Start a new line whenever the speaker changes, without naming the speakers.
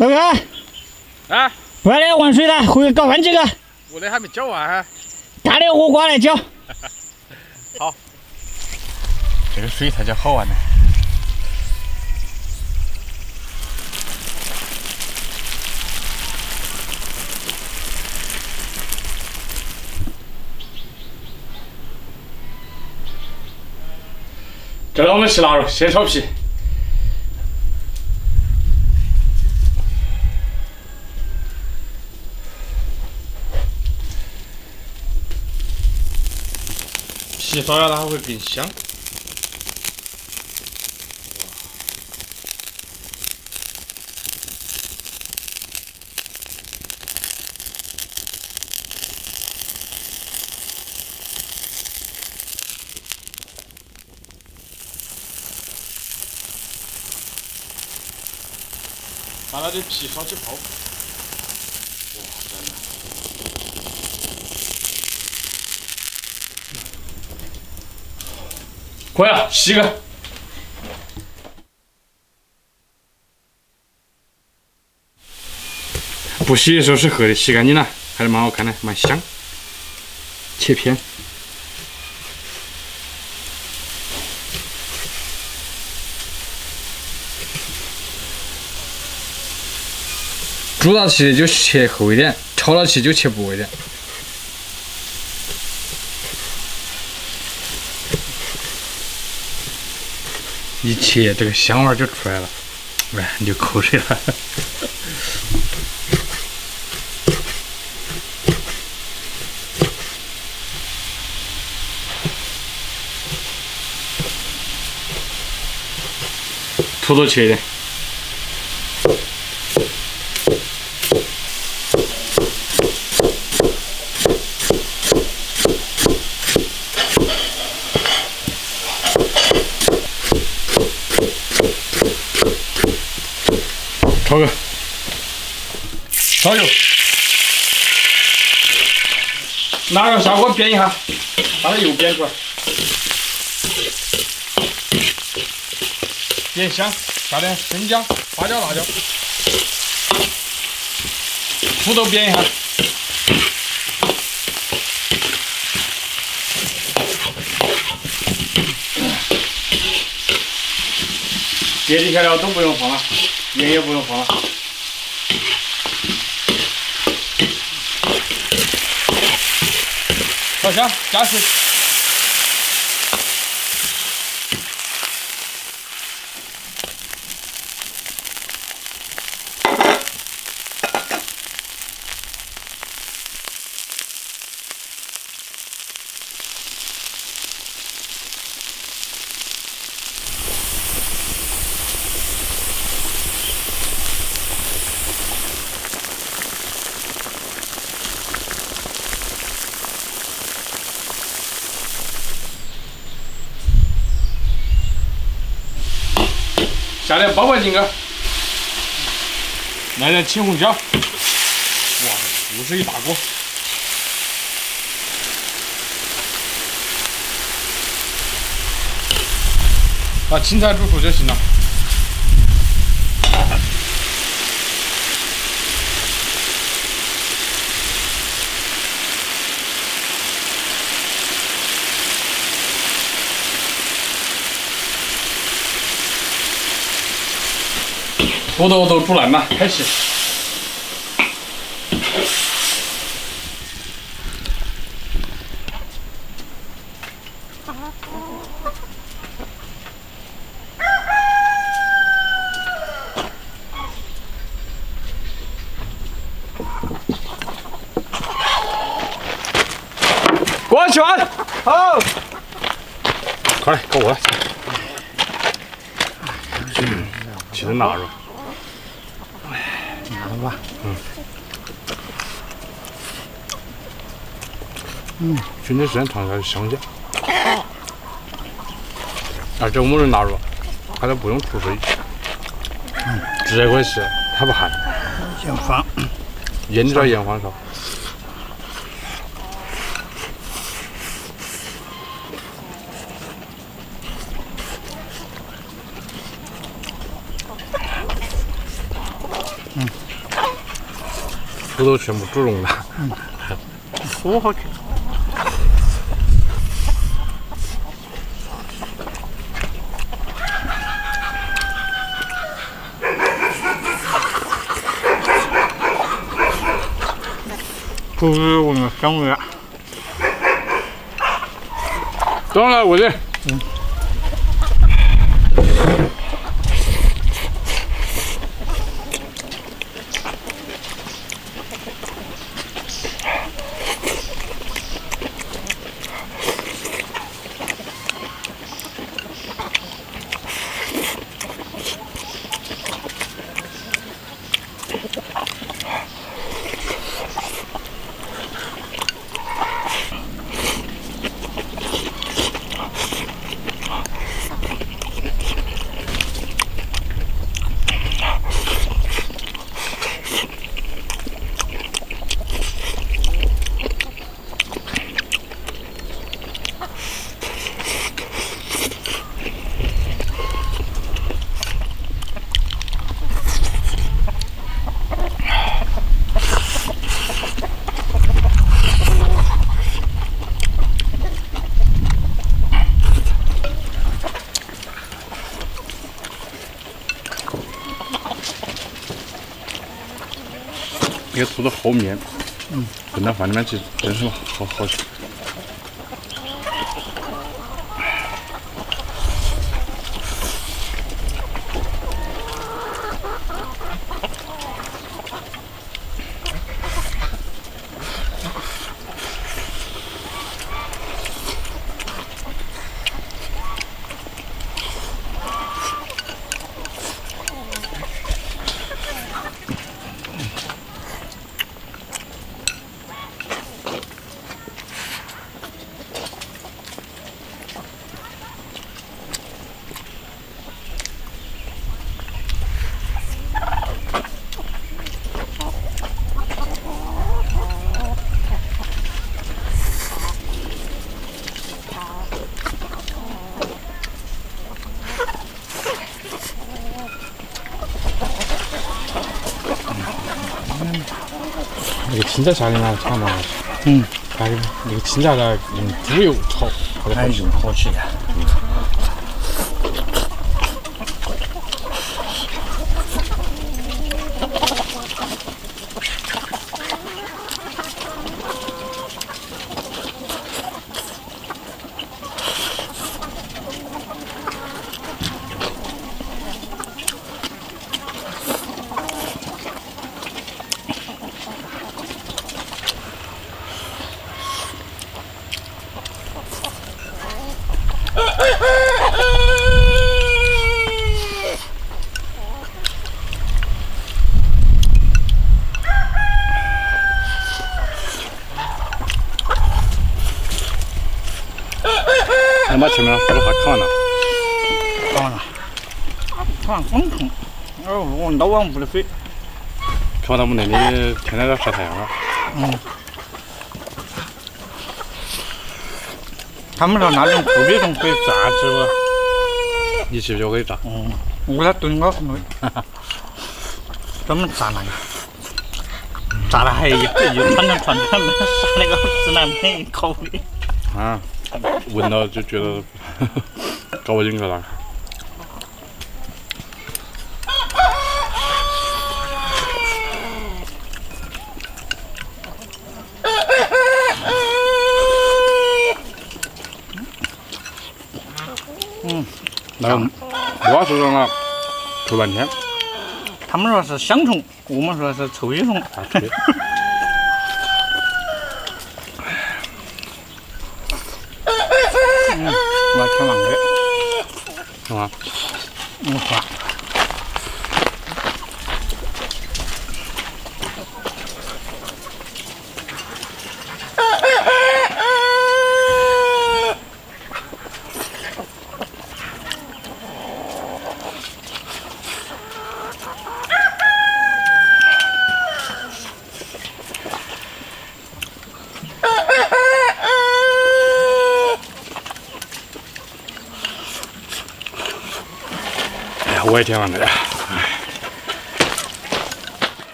老哥，
啊，
外来玩水的，回去搞饭几个。
我的还没搅完哈。
干点火锅来搅。
好，这个水才叫好玩呢。这是我们吃腊肉，先炒皮。 皮烧了它会更香。把它的皮烧起泡。哇，真的。 可以了，洗个。不洗的时候是黑的，洗干净了还是蛮好看的，蛮香。切片。煮到起就切厚一点，炒到起就切薄一点。 一切这个香味就出来了，喂，流口水了。土豆切一点。炒个烧油，拿个下锅煸一下，把它油煸出来，煸香，加点生姜、花椒、辣椒，土豆煸一下，别的材料都不用放了。 盐也不用放了，烧香，加水。下点爆白金哥，来点青红椒，哇，又是一大锅。把青菜煮熟就行了。土豆都煮烂了，开洗。锅洗完，好，快来，给我来。其实腊肉。
拿吧。
熏的时间长才香些。而且我们的腊肉，它都不用出水，直接可以吃，它不寒。
先放
腌着盐放烧。土豆全部煮溶了。
说好吃。就是我们香味啊。
当然，我这。这个土豆好绵，炖到饭里面去真是好吃。那个青椒下里面炒嘛，那个青椒呢用猪油炒，
还是好吃的。
能把前面的火把看完了。
看完了，看完光痛。我老往屋里飞。
看到我们那里天天在晒太阳了。
他们说那种特别种可以炸吃不？
你是不是可以炸？
我给它炖好很多，专门炸那个，炸了还一串串串串，杀那个直男没口味。
啊，闻到就觉得搞不进去了。那个木瓜树上了，臭半天。
他们说是香虫，我们说是臭衣虫。我挺忙的。
是吗？
好。
我也挺忙的。